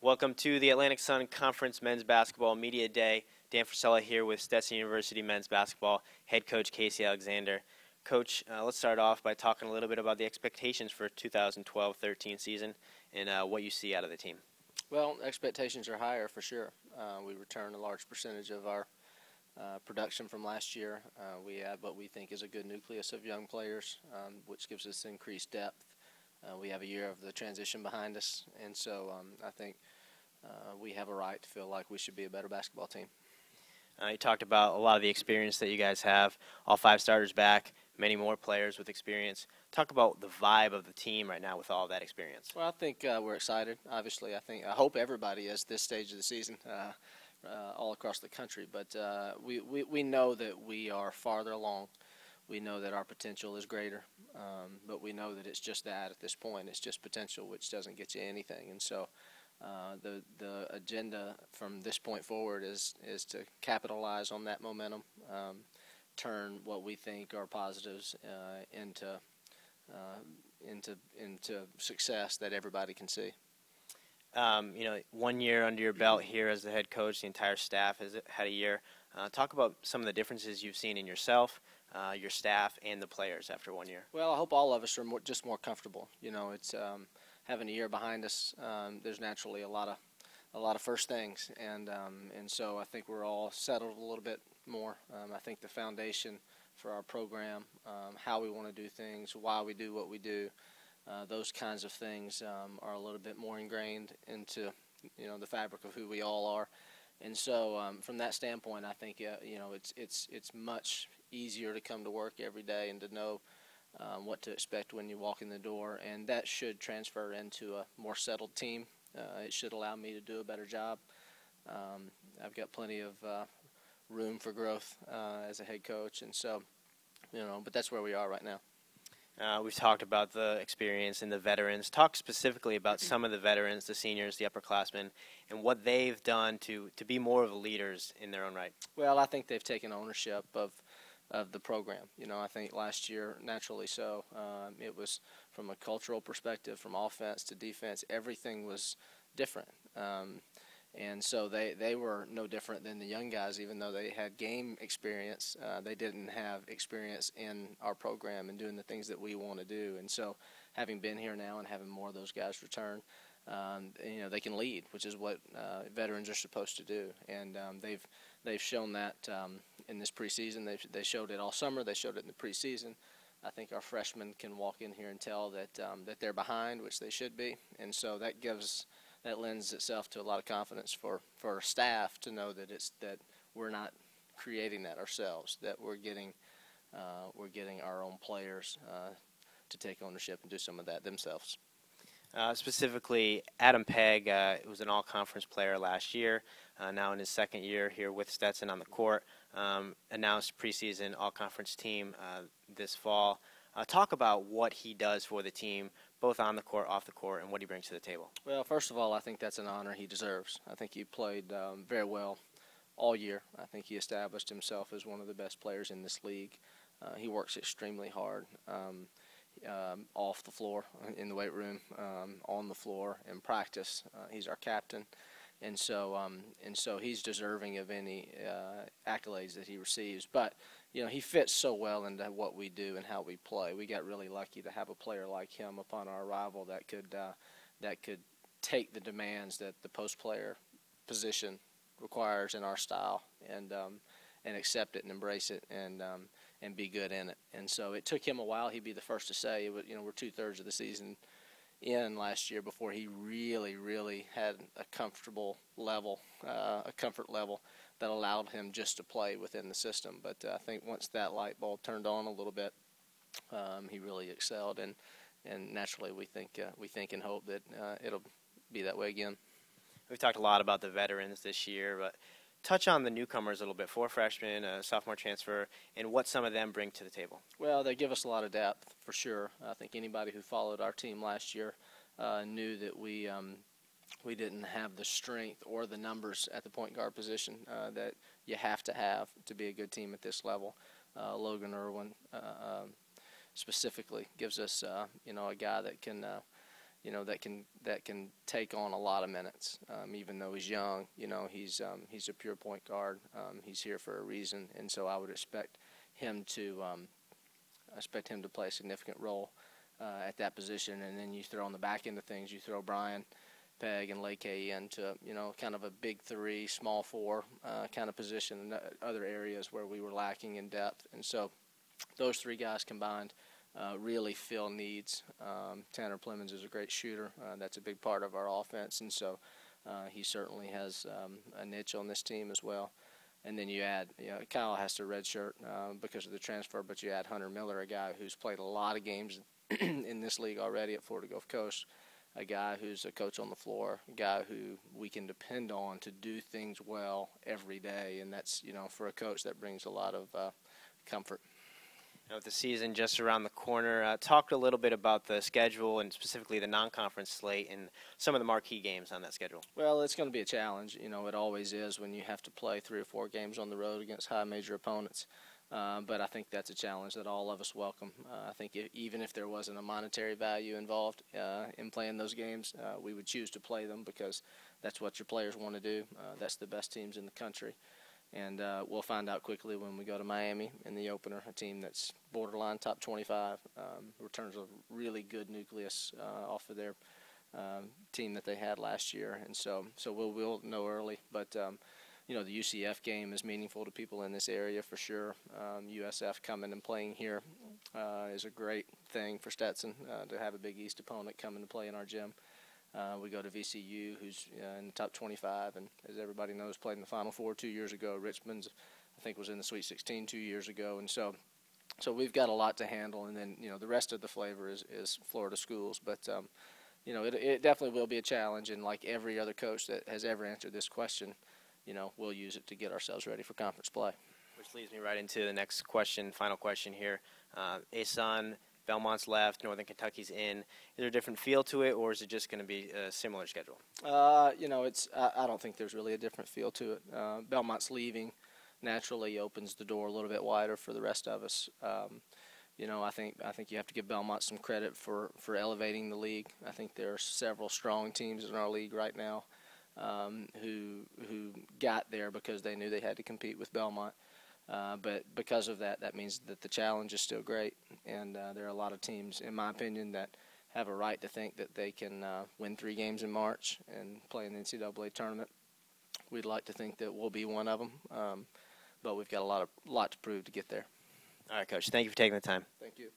Welcome to the Atlantic Sun Conference Men's Basketball Media Day. Dan Frisella here with Stetson University Men's Basketball head coach Casey Alexander. Coach, let's start off by talking a little bit about the expectations for 2012-13 season and what you see out of the team. Well, expectations are higher for sure. We return a large percentage of our production from last year. We add what we think is a good nucleus of young players, which gives us increased depth. We have a year of the transition behind us, and so I think we have a right to feel like we should be a better basketball team. You talked about a lot of the experience that you guys have, all 5 starters back, many more players with experience. Talk about the vibe of the team right now with all of that experience. Well, I think we're excited. Obviously, I hope everybody is this stage of the season all across the country, but we know that we are farther along. We know that our potential is greater, but we know that it's just that at this point. It's just potential, which doesn't get you anything. And so the agenda from this point forward is to capitalize on that momentum, turn what we think are positives into success that everybody can see. 1 year under your belt here as the head coach, the entire staff has had a year. Talk about some of the differences you've seen in yourself, your staff, and the players after 1 year. Well, I hope all of us are just more comfortable. It's having a year behind us. There's naturally a lot of first things, and so I think we're all settled a little bit more. I think the foundation for our program, how we want to do things, why we do what we do, those kinds of things are a little bit more ingrained into the fabric of who we all are. And so from that standpoint, I think it's much easier to come to work every day and to know what to expect when you walk in the door, and that should transfer into a more settled team. It should allow me to do a better job. I've got plenty of room for growth as a head coach, and so but that's where we are right now. We've talked about the experience and the veterans. Talk specifically about some of the veterans, the seniors, the upperclassmen, and what they've done to be more of leaders in their own right. Well, I think they've taken ownership of the program. I think last year, naturally so, it was from a cultural perspective, from offense to defense, everything was different. And so they were no different than the young guys, even though they had game experience. They didn't have experience in our program and doing the things that we want to do. And so having been here now and having more of those guys return, they can lead, which is what veterans are supposed to do. And they've shown that in this preseason. They showed it all summer. They showed it in the preseason. I think our freshmen can walk in here and tell that they're behind, which they should be. And so that lends itself to a lot of confidence for our staff to know that we're not creating that ourselves, that we're getting our own players to take ownership and do some of that themselves. Specifically, Adam Pegg was an all-conference player last year, now in his second year here with Stetson on the court, announced preseason all-conference team this fall. Talk about what he does for the team, both on the court, off the court, and what he brings to the table. Well, first of all, I think that's an honor he deserves. I think he played very well all year. I think he established himself as one of the best players in this league. He works extremely hard. Off the floor, in the weight room, on the floor, in practice. He's our captain, and so he's deserving of any accolades that he receives. But he fits so well into what we do and how we play. We got really lucky to have a player like him upon our arrival that could take the demands that the post player position requires in our style and accept it and embrace it and be good in it. And so it took him a while. He'd be the first to say, we're 2/3 of the season in last year before he really had a comfortable level, a comfort level that allowed him just to play within the system. But I think once that light bulb turned on a little bit, he really excelled. And naturally, we think and hope that it'll be that way again. We've talked a lot about the veterans this year, but touch on the newcomers a little bit, 4 freshmen, a sophomore transfer, and what some of them bring to the table. Well, they give us a lot of depth, for sure. I think anybody who followed our team last year knew that we didn't have the strength or the numbers at the point guard position that you have to be a good team at this level. Logan Irwin specifically gives us, a guy that can that can take on a lot of minutes. Even though he's young, he's a pure point guard. He's here for a reason, and so I would expect him to play a significant role at that position. And then you throw on the back end of things, you throw Brian, Pegg, and Lake into kind of a big three, small four kind of position in other areas where we were lacking in depth. And so those three guys combined really fill needs. Tanner Plemons is a great shooter. That's a big part of our offense, and so he certainly has a niche on this team as well. And then you add, Kyle has to redshirt because of the transfer, but you add Hunter Miller, a guy who's played a lot of games in this league already at Florida Gulf Coast, a guy who's a coach on the floor, a guy who we can depend on to do things well every day, and that's, for a coach, that brings a lot of comfort. With the season just around the corner, talk a little bit about the schedule and specifically the non-conference slate and some of the marquee games on that schedule. Well, it's going to be a challenge. It always is when you have to play 3 or 4 games on the road against high major opponents. But I think that's a challenge that all of us welcome. I think even if there wasn't a monetary value involved in playing those games, we would choose to play them because that's what your players want to do. That's the best teams in the country. And we'll find out quickly when we go to Miami in the opener, a team that's borderline top 25, returns a really good nucleus off of their team that they had last year. And so we'll know early. But, the UCF game is meaningful to people in this area for sure. USF coming and playing here is a great thing for Stetson to have a Big East opponent coming to play in our gym. We go to VCU, who's in the top 25, and as everybody knows, played in the Final Four 2 years ago. Richmond's, I think, was in the Sweet 16 2 years ago, and so we've got a lot to handle. And then the rest of the flavor is Florida schools, but it definitely will be a challenge. And like every other coach that has ever answered this question, we'll use it to get ourselves ready for conference play. Which leads me right into the next question, final question here. Asan, Belmont's left, Northern Kentucky's in. Is there a different feel to it, or is it just going to be a similar schedule? I don't think there's really a different feel to it. Belmont's leaving naturally opens the door a little bit wider for the rest of us. I think you have to give Belmont some credit for elevating the league. I think there are several strong teams in our league right now who got there because they knew they had to compete with Belmont. But because of that means that the challenge is still great, and there are a lot of teams, in my opinion, that have a right to think that they can win 3 games in March and play in the NCAA tournament. We'd like to think that we'll be one of them, but we've got a lot to prove to get there. All right, Coach. Thank you for taking the time. Thank you.